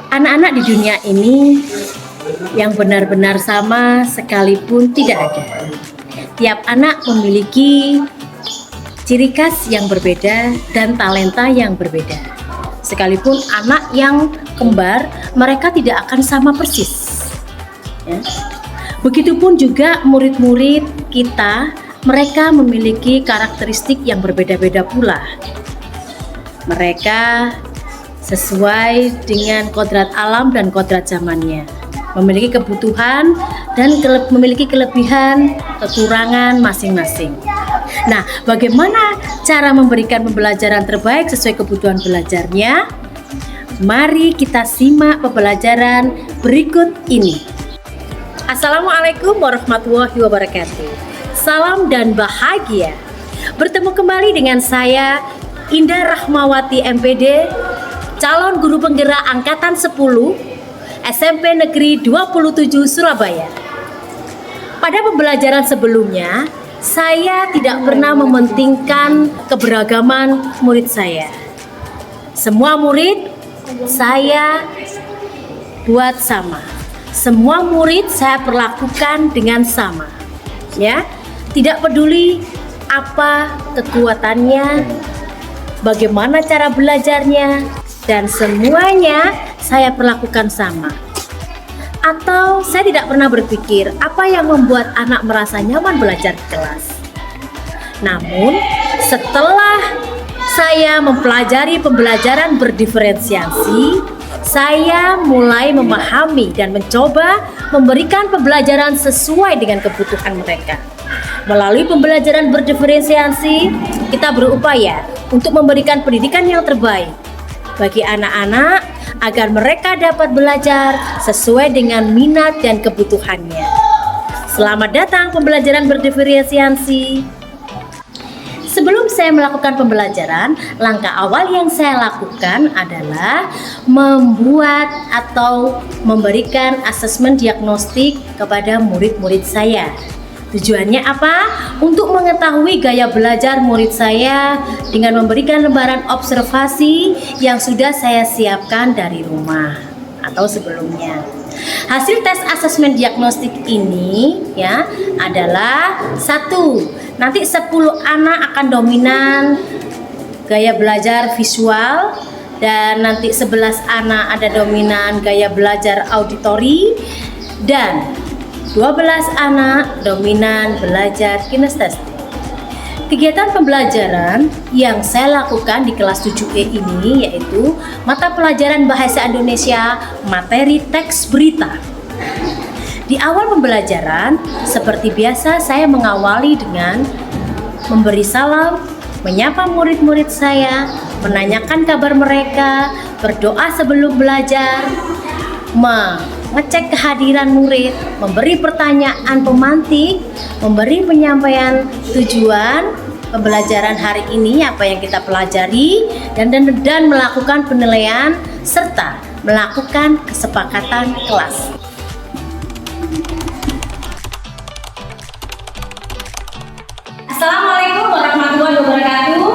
Anak-anak di dunia ini yang benar-benar sama sekalipun tidak ada. Tiap anak memiliki ciri khas yang berbeda dan talenta yang berbeda. Sekalipun anak yang kembar, mereka tidak akan sama persis. Ya. Begitupun juga murid-murid kita, mereka memiliki karakteristik yang berbeda-beda pula. Mereka sesuai dengan kodrat alam dan kodrat zamannya, memiliki kebutuhan dan memiliki kelebihan, kekurangan masing-masing. Nah, bagaimana cara memberikan pembelajaran terbaik sesuai kebutuhan belajarnya? Mari kita simak pembelajaran berikut ini. Assalamualaikum warahmatullahi wabarakatuh. Salam dan bahagia. Bertemu kembali dengan saya, Indah Rahmawati MPD, calon guru penggerak angkatan 10 SMP Negeri 27 Surabaya. Pada pembelajaran sebelumnya, saya tidak pernah mementingkan keberagaman murid saya. Semua murid saya buat sama. Semua murid saya perlakukan dengan sama. Ya, tidak peduli apa kekuatannya, bagaimana cara belajarnya, dan semuanya saya perlakukan sama. Atau saya tidak pernah berpikir apa yang membuat anak merasa nyaman belajar di kelas. Namun setelah saya mempelajari pembelajaran berdiferensiasi, saya mulai memahami dan mencoba memberikan pembelajaran sesuai dengan kebutuhan mereka. Melalui pembelajaran berdiferensiasi, kita berupaya untuk memberikan pendidikan yang terbaik bagi anak-anak agar mereka dapat belajar sesuai dengan minat dan kebutuhannya. Selamat datang pembelajaran berdiferensiasi. Sebelum saya melakukan pembelajaran, langkah awal yang saya lakukan adalah membuat atau memberikan asesmen diagnostik kepada murid-murid saya. Tujuannya apa? Untuk mengetahui gaya belajar murid saya dengan memberikan lembaran observasi yang sudah saya siapkan dari rumah atau sebelumnya. Hasil tes asesmen diagnostik ini ya adalah 1. Nanti 10 anak akan dominan gaya belajar visual dan nanti 11 anak ada dominan gaya belajar auditori dan 12 anak dominan belajar kinestetik. Kegiatan pembelajaran yang saya lakukan di kelas 7E ini yaitu mata pelajaran Bahasa Indonesia materi teks berita. Di awal pembelajaran, seperti biasa saya mengawali dengan memberi salam, menyapa murid-murid saya, menanyakan kabar mereka, berdoa sebelum belajar, mengecek kehadiran murid, memberi pertanyaan pemantik, memberi penyampaian tujuan pembelajaran hari ini, apa yang kita pelajari, dan melakukan penilaian serta melakukan kesepakatan kelas. Assalamualaikum warahmatullahi wabarakatuh.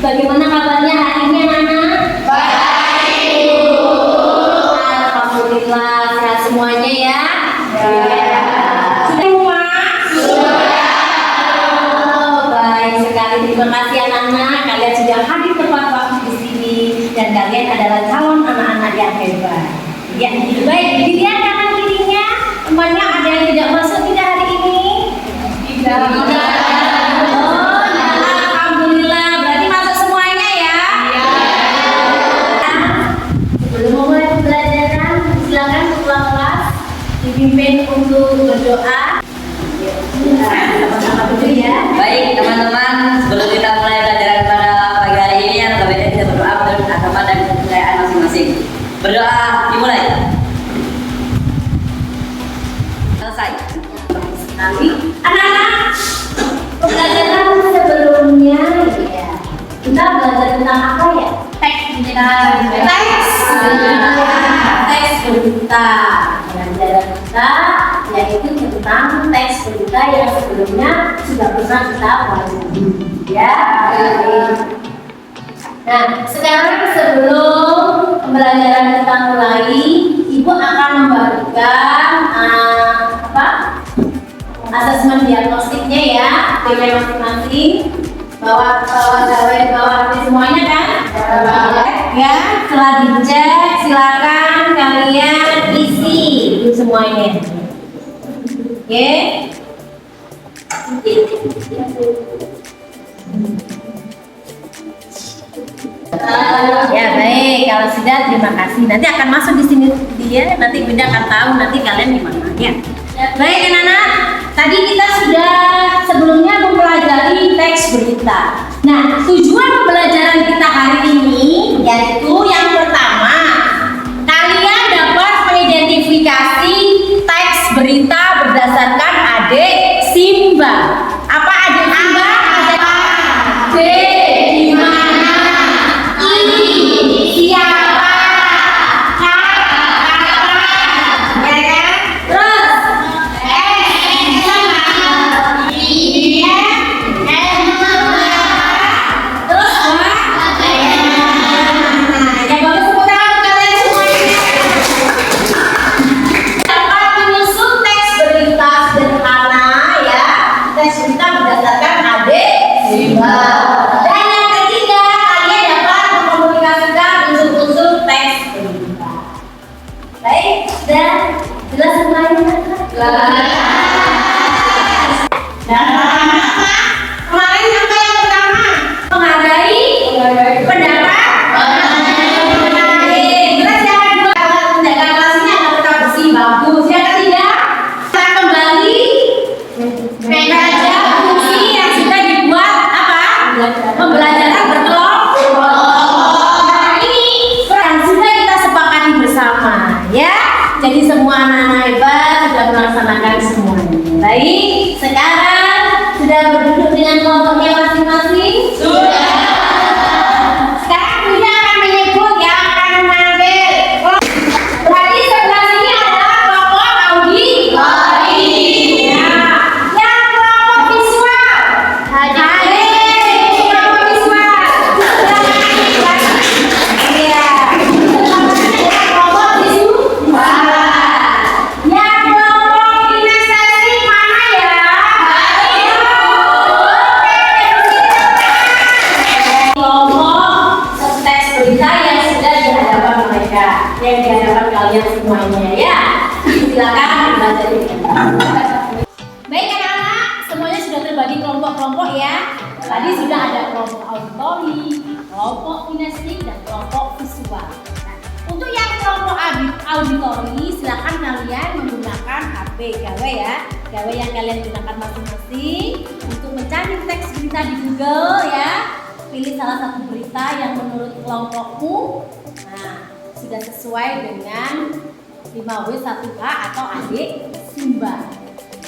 Bagaimana kabarnya hari ini anak-anak? Baik, Ibu. Alhamdulillah sehat semuanya ya. Ya. Sudah semua? Sudah. Oh, baik sekali. Terima kasih anak-anak. Kalian sudah hadir tepat waktu di sini dan kalian adalah calon anak-anak yang hebat. Ya, baik. Dilihat kanan kirinya, temannya ada yang tidak masuk tidak hari ini? Tidak. Dipimpin untuk berdoa. Sama-sama dulu ya. Baik teman-teman, sebelum kita mulai pelajaran pada pagi hari ini, yang lebih baik kita berdoa menurut agama dan kepercayaan masing-masing. Berdoa dimulai. Selesai. Nanti anak-anak, pembelajaran sebelumnya ya, kita belajar tentang apa ya? Teks Teks berita. Pelajaran kita yaitu tentang teks berita yang sebelumnya sudah pernah kita pelajari. Ya. Nah, sekarang sebelum pembelajaran kita mulai, Ibu akan membagikan asesmen diagnostiknya ya, dari masing-masing. Bawa semuanya kan? Ya, setelah dicek silakan kalian isi semuanya. Oke. Ya baik, kalau sudah terima kasih. Nanti akan masuk di sini dia, nanti Bunda akan tahu nanti kalian di mana ya. Baik anak-anak, tadi kita sudah sebelumnya mempelajari teks berita. Nah, tujuan pembelajaran kita hari ini yaitu yang pertama, kalian dapat mengidentifikasi teks berita berdasarkan adik Simba. Apa adik Simba? D di mana? I siapa? K kapan? Ya kan? Terus dan yang ketiga, kalian dapat mengkomunikasikan unsur-unsur teks berita. Baik, dan jelas semuanya? Dan kemarin apa yang pertama? Menghargai pendapat. Jelas yang kedua, menjaga kelasnya agar tetap bersih, bagus. Yang ketiga, kita kembali mengajar fungsi yang sudah dibuat pembelajaran berkelompok. Nah ini yang sudah kita sepakati bersama ya. Jadi semua anak-anak hebat sudah melaksanakan semuanya. Baik, sekarang sudah berduduk dengan kelompoknya masing-masing? Sudah. Sekarang Bunda akan menyebut ya, akan memanggil. Berarti sebelah sini adalah kelompok auditori. Ya. Yang kelompok visual. Yang di hadapan kalian semuanya ya. Silakan belajar ini. Baik anak-anak, semuanya sudah terbagi kelompok-kelompok ya. Tadi sudah ada kelompok auditori, kelompok kinestetik dan kelompok visual. Nah, untuk yang kelompok auditori, silakan kalian menggunakan HP gawe ya. Gawe yang kalian gunakan masing-masing untuk mencari teks berita di Google ya. Pilih salah satu berita yang menurut kelompokmu. Nah, sudah sesuai dengan 5W1K atau adik Simba.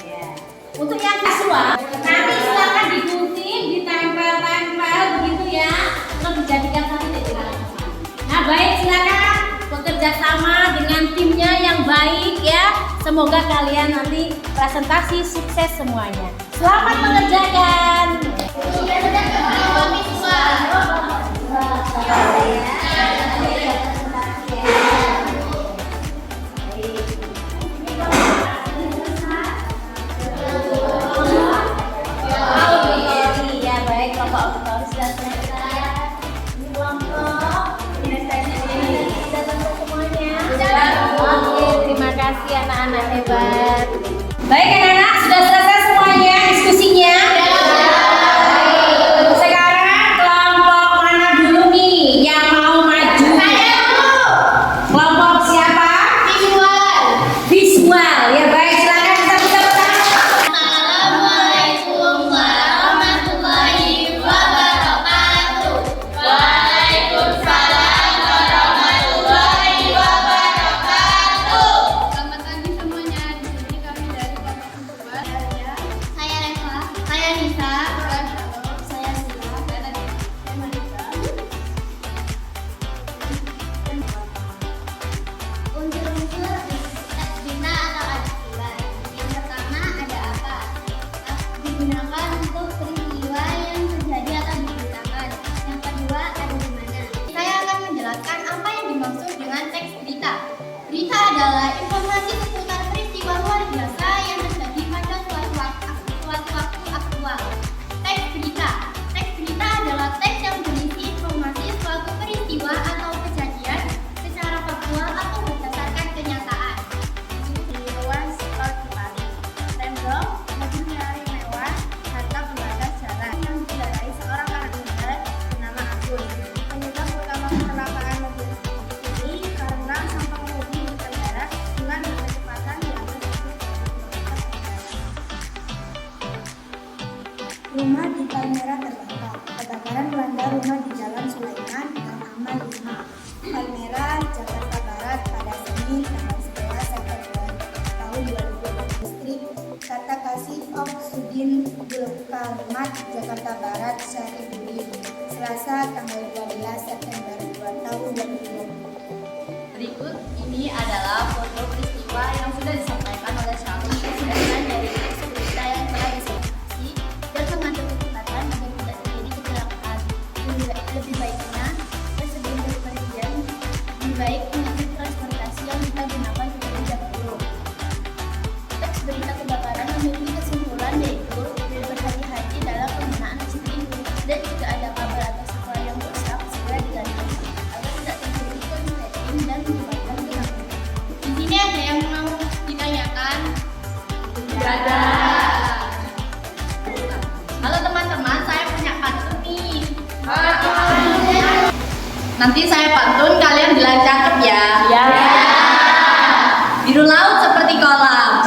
Ya. Untuk yang visual, nanti silakan dikutip, ditempel-tempel begitu ya, terus dijadikan satu titik. Nah baik, silakan bekerja sama dengan timnya yang baik ya. Semoga kalian nanti presentasi sukses semuanya. Selamat mengerjakan. Anak-anak hebat. Baik anak-anak, sudah selesai semuanya diskusinya? Sekarang kelompok mana dulu nih yang mau maju? Kelompok siapa? Visual. Ya baik, silakan kita buka. Assalamualaikum warahmatullahi wabarakatuh. Waalaikumsalam warahmatullahi wabarakatuh. Selamat pagi semuanya. Di sini kami dari kelompok visual adalah informasi seputar peristiwa luar biasa yang terjadi pada suatu waktu aktual. Teks berita. Teks berita adalah teks yang berisi informasi suatu peristiwa atau kejadian secara faktual atau berdasarkan kenyataan. Luas Lodi. Tembok, mobil Ferrari mewah, harta benda jarang yang dikendarai seorang anak muda bernama Agus. Penyebab utama kecelakaan mobil ini karena sang pengemudi berkendara dengan kecepatan yang Rumah di Palmera terbakar. Kebakaran melanda rumah di Jalan Sulaiman, Gang Aman 5, Palmera, Jakarta Barat pada Senin tanggal 11 September tahun 2020. Distrik Kata Kasih Sudin Bulkarmat, Jakarta Barat, Syarifudin, Selasa tanggal 12 September tahun 2020. Berikut ini adalah foto peristiwa yang sudah disampaikan oleh Syahri berdasarkan dari teks berita yang telah disimulasi dan mengatur kecepatan agar tidak terjadi kecelakaan. Lebih baiknya, sebelum berpergian, lebih baik mengatur transportasi yang kita gunakan terlebih dahulu. Teks berita kebakaran memiliki kesimpulan yaitu berhati-hati dalam penggunaan listrik dan jika ada kabel atau sekolah yang rusak segera diganti agar tidak terjadi konsleting dan menyebabkan gangguan. Di sini ada yang mau ditanyakan? Tidak ada. Halo teman-teman, saya punya pantun nih. Nanti saya pantun, kalian bilang cakep ya. Ya. Biru laut seperti kolam.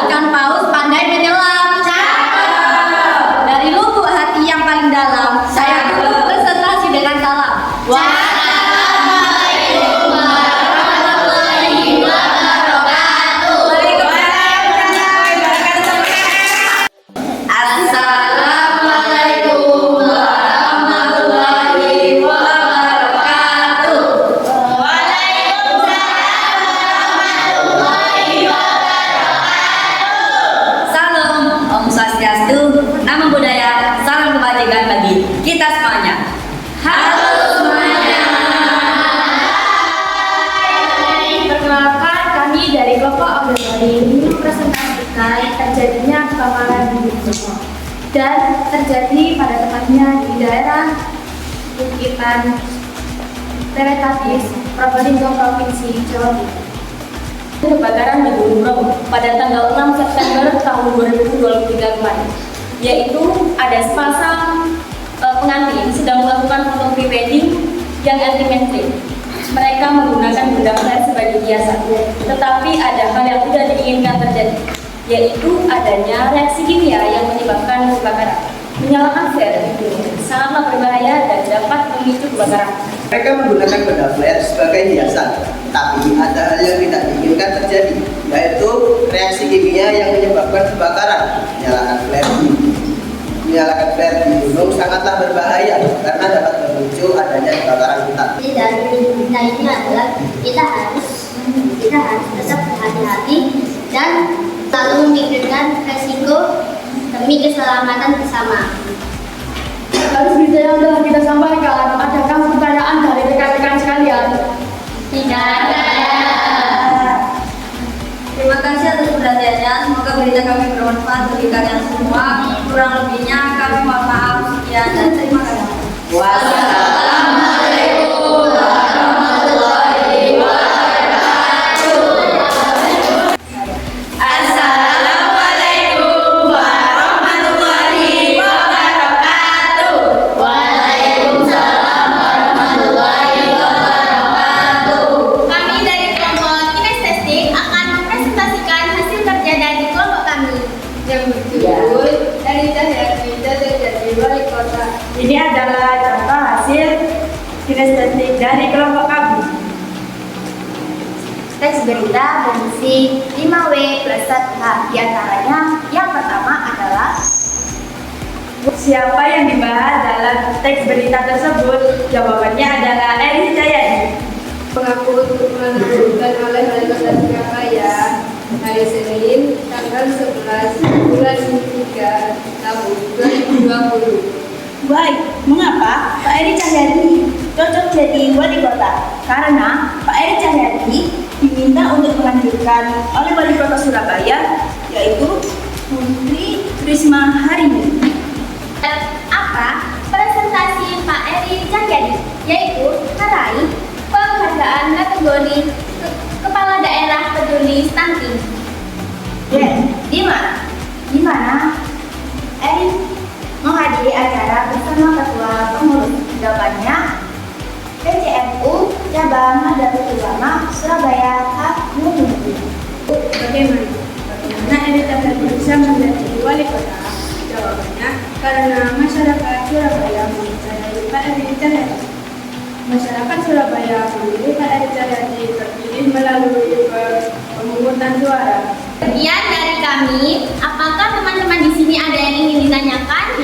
Ikan paus pandai menyelam. Dari lubuk hati yang paling dalam, saya turut presentasi dengan salam. Assalamualaikum warahmatullahi wabarakatuh. Assalamualaikum warahmatullahi wabarakatuh. Salam Om Swastiastu, nama budaya, salam kebajikan bagi kita semuanya. Halo semuanya. Perkenalkan, kami dari kelompok Audiotori ini presentasikan terjadinya kebakaran di Bintang dan terjadi pada tepatnya di daerah Bukitan Teletatis, Probolinggo, Provinsi Jawa Timur. Kebakaran di Gunung Bromo pada tanggal 6 September tahun 2023 kemarin, yaitu ada sepasang pengantin sedang melakukan foto pre-wedding yang anti mainstream. Mereka menggunakan benda flare sebagai hiasan, tetapi ada hal yang tidak diinginkan terjadi, yaitu adanya reaksi kimia yang menyebabkan kebakaran. Menyalakan flare itu sangatlah berbahaya dan dapat memicu kebakaran. Mereka menggunakan benda flare sebagai hiasan, tapi ada hal yang tidak diinginkan terjadi, yaitu reaksi kimia yang menyebabkan kebakaran. Menyalakan flare di gunung sangatlah berbahaya karena dapat memicu adanya kebakaran hutan. Jadi dari berita ini adalah kita harus tetap berhati-hati dan selalu memikirkan resiko demi keselamatan bersama. Harus berita yang telah kita sampaikan, adakah pertanyaan dari rekan-rekan sekalian? Tidak ada. Terima kasih atas perhatiannya. Semoga berita kami bermanfaat bagi kalian semua. Kurang lebihnya kami mohon maaf. Sekian dan terima kasih. Wassalamualaikum warahmatullahi wabarakatuh. Assalamualaikum warahmatullahi wabarakatuh. Waalaikumsalam warahmatullahi wabarakatuh. Kami dari kelompok kinestetik akan mempresentasikan hasil kerja dari kelompok kami. Yang berjudul Eri Cahyati jadi wali kota. Ini adalah contoh hasil kinestetik dari kelompok kami. Teks berita berisi 5W plus 1H. Di antaranya yang pertama adalah Siapa yang dibahas dalam teks berita tersebut? Jawabannya adalah Eri Cahyati. Pengaku untuk menentukan oleh Wali Kota Surabaya hari Senin tanggal 11 bulan 3 tahun 2020. Baik, mengapa Pak Eri Cahyati cocok jadi wali kota? Karena Pak Eri Cahyati terjadi diminta untuk menghadirkan oleh Wali Kota Surabaya, yaitu Putri Risma Harini. Apa presentasi Pak Eri Cahyadi, yaitu meraih penghargaan kategori Kepala Daerah Peduli Stunting. Dan di mana Eri menghadiri acara bersama Ketua Pengurus Depannya PCMU Cabang Nahdlatul Ulama Surabaya K. Bagaimana Eri dapat bisa menjadi wali kota? Jawabannya, karena masyarakat Surabaya mempercayai Pak Eri Cahyadi. Masyarakat Surabaya memilih Pak Eri Cahyadi terpilih melalui pemungutan suara. Sekian dari kami. Apakah teman-teman di sini ada yang ingin ditanyakan?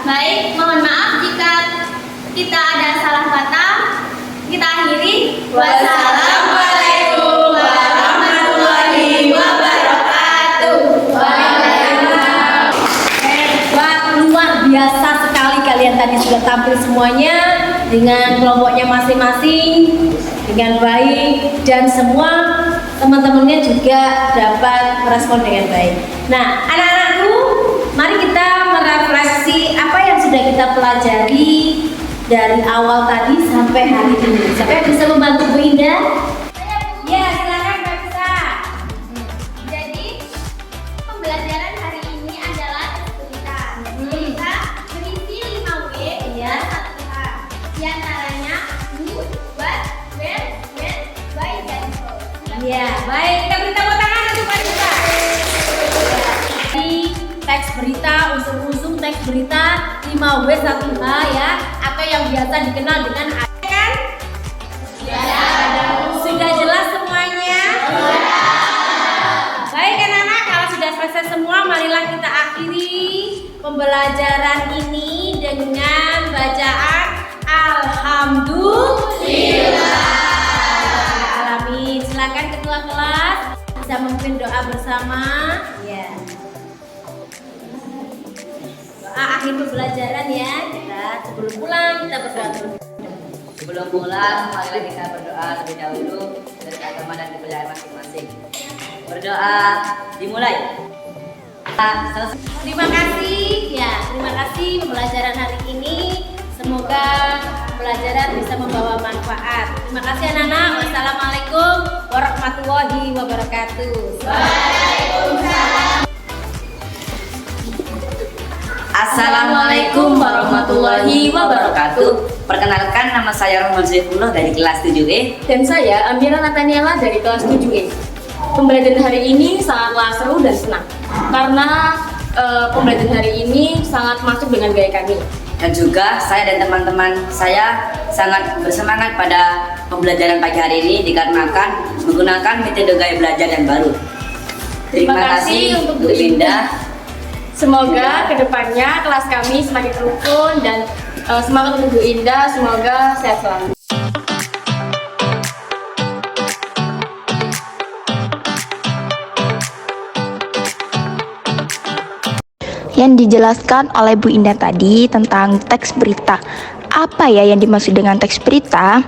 Baik, mohon maaf jika kita ada salah kata. Kita akhiri. Wassalamualaikum warahmatullahi wabarakatuh. Wah, luar biasa sekali kalian tadi sudah tampil semuanya dengan kelompoknya masing-masing dengan baik, dan semua teman-temannya juga dapat merespon dengan baik. Nah, anak-anakku, mari kita merefleksi apa yang sudah kita pelajari dari awal tadi sampai hari ini. Siapa yang bisa membantu Bu Indah? Ya, silakan Mbak Bisa. Jadi, pembelajaran hari ini adalah tes berita. Berita berisi 5W Iya. 1H. Di antaranya who, what, where, when, why, dan how. Iya, baik. Kita beri tepuk tangan untuk Mbak Bisa. Di teks berita, unsur-unsur teks berita 5W 1H ya, atau yang biasa dikenal dengan A, kan? Sudah jelas semuanya? Baik anak-anak, kalau sudah selesai semua, marilah kita akhiri pembelajaran ini dengan bacaan Alhamdulillah. Alamin. Silakan ketua kelas bisa memimpin doa bersama. Ya. Doa akhir pembelajaran ya. Kita sebelum pulang kita berdoa dulu. Sebelum pulang, marilah kita berdoa terlebih dahulu dari agama dan kepercayaan masing-masing. Berdoa dimulai. Terima kasih ya, terima kasih pembelajaran hari ini. Semoga pelajaran bisa membawa manfaat. Terima kasih anak-anak. Wassalamualaikum warahmatullahi wabarakatuh. Waalaikumsalam. Assalamualaikum warahmatullahi wabarakatuh. Perkenalkan, nama saya Rohman Saifullah dari kelas 7E. Dan saya Amira Nataniela dari kelas 7E. Pembelajaran hari ini sangatlah seru dan senang karena pembelajaran hari ini sangat masuk dengan gaya kami. Dan juga saya dan teman-teman saya sangat bersemangat pada pembelajaran pagi hari ini dikarenakan menggunakan metode gaya belajar yang baru. Terima kasih untuk Bu Indah. Semoga kedepannya kelas kami semakin rukun dan semangat untuk Bu Indah. Semoga sehat selalu. Yang dijelaskan oleh Bu Indah tadi tentang teks berita. Apa ya yang dimaksud dengan teks berita?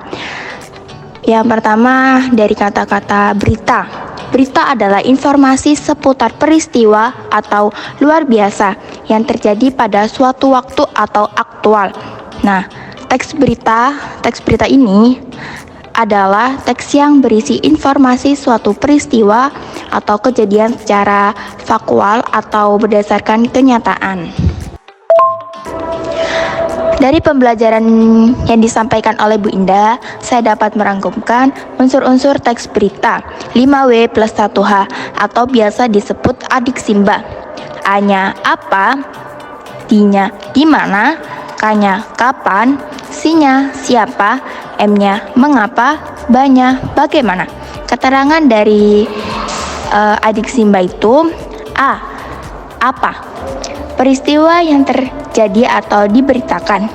Yang pertama dari kata-kata berita. Berita adalah informasi seputar peristiwa atau luar biasa yang terjadi pada suatu waktu atau aktual. Nah, teks berita ini adalah teks yang berisi informasi suatu peristiwa atau kejadian secara faktual atau berdasarkan kenyataan. Dari pembelajaran yang disampaikan oleh Bu Indah, saya dapat merangkumkan unsur-unsur teks berita 5W plus 1H atau biasa disebut adik Simba. A-nya apa, D-nya di mana, K-nya kapan, C-nya siapa, M-nya mengapa, B-nya bagaimana. Keterangan dari adik Simba itu: A. Apa? Peristiwa yang terjadi atau diberitakan.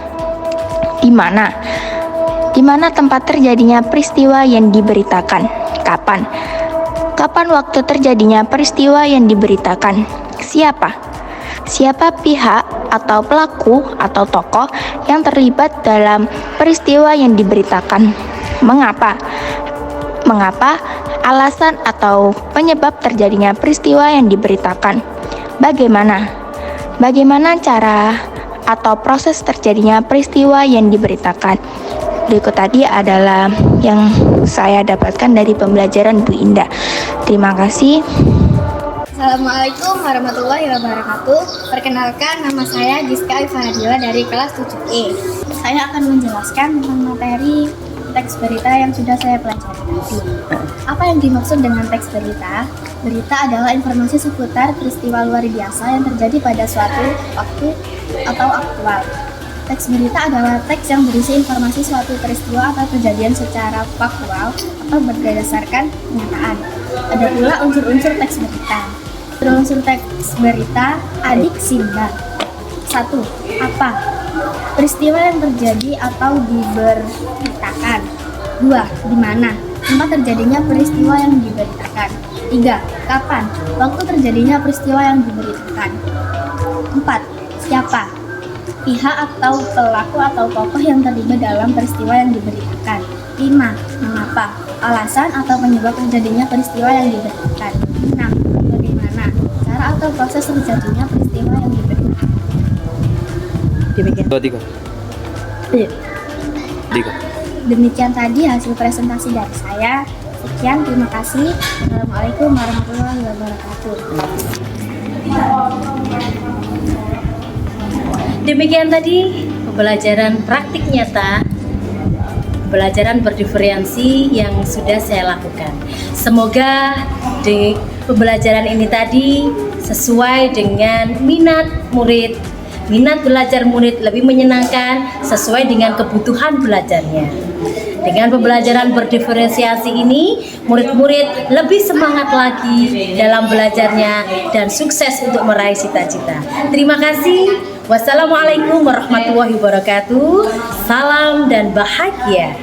Di mana? Di mana tempat terjadinya peristiwa yang diberitakan. Kapan? Kapan waktu terjadinya peristiwa yang diberitakan. Siapa? Siapa pihak atau pelaku atau tokoh yang terlibat dalam peristiwa yang diberitakan. Mengapa? Mengapa? Alasan atau penyebab terjadinya peristiwa yang diberitakan. Bagaimana? Bagaimana cara atau proses terjadinya peristiwa yang diberitakan. Berikut tadi adalah yang saya dapatkan dari pembelajaran Bu Indah. Terima kasih. Assalamualaikum warahmatullahi wabarakatuh. Perkenalkan, nama saya Giska Ivanadila dari kelas 7E. Saya akan menjelaskan tentang materi teks berita yang sudah saya pelajari tadi. Apa yang dimaksud dengan teks berita? Berita adalah informasi seputar peristiwa luar biasa yang terjadi pada suatu waktu atau aktual. Teks berita adalah teks yang berisi informasi suatu peristiwa atau kejadian secara faktual atau berdasarkan kenyataan. Ada pula unsur-unsur teks berita. Unsur teks berita adik Simba. 1. Apa? Peristiwa yang terjadi atau diberitakan. 2. Di mana? Tempat terjadinya peristiwa yang diberitakan. 3. Kapan? Waktu terjadinya peristiwa yang diberitakan. 4. Siapa? Pihak atau pelaku atau tokoh yang terlibat dalam peristiwa yang diberitakan. 5. Mengapa? Alasan atau penyebab terjadinya peristiwa yang diberitakan. 6. Bagaimana? Cara atau proses terjadinya peristiwa yang diberitakan. Demikian. Iya. Demikian tadi hasil presentasi dari saya. Sekian, terima kasih. Assalamualaikum warahmatullahi wabarakatuh. Demikian tadi pembelajaran praktik nyata, pembelajaran berdiferensi yang sudah saya lakukan. Semoga di pembelajaran ini tadi sesuai dengan minat belajar murid lebih menyenangkan sesuai dengan kebutuhan belajarnya. Dengan pembelajaran berdiferensiasi ini, murid-murid lebih semangat lagi dalam belajarnya dan sukses untuk meraih cita-cita. Terima kasih. Wassalamualaikum warahmatullahi wabarakatuh. Salam dan bahagia.